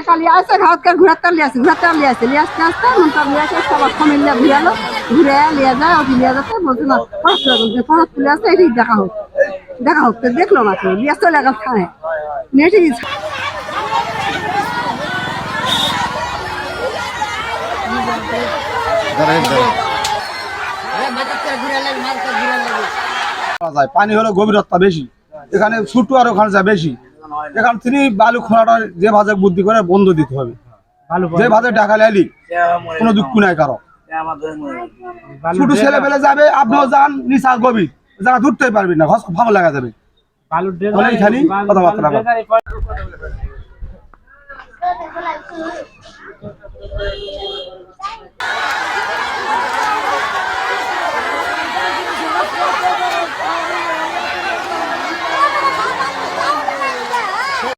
টাকা লিয়ে আসে ঘাটকে ঘুরাতে লিয়ে আসে লিয়ে আসতে আসতে মনটা লিয়ে আসে সবার ফ্যামিলি ঘুরালো ঘুরে লিয়ে যায় ওটি লিয়ে যেতে বলছে না ফরজ তুলে আসে এটি দেখা হোক তো দেখলো না কেউ লিয়ে চলে গেল থানায় নিয়ে এসে পানি হলো গভীরতা বেশি, এখানে ছুটু আর ওখানে যায় বেশি। এখানে তিনি বালু খোঁড়াটা যে ভাজে বুদ্ধি করে বন্ধ দিতে হবে, যে ভাজে টাকা লাইলি কোনো দুঃখ নাই কারো। ছোট ছেলে পেলে যাবে, আপনিও যান নিচা গভীর জায়গা ধরতেই পারবেন না, ভালো লাগা যাবে এইখানে কথাবার্তা।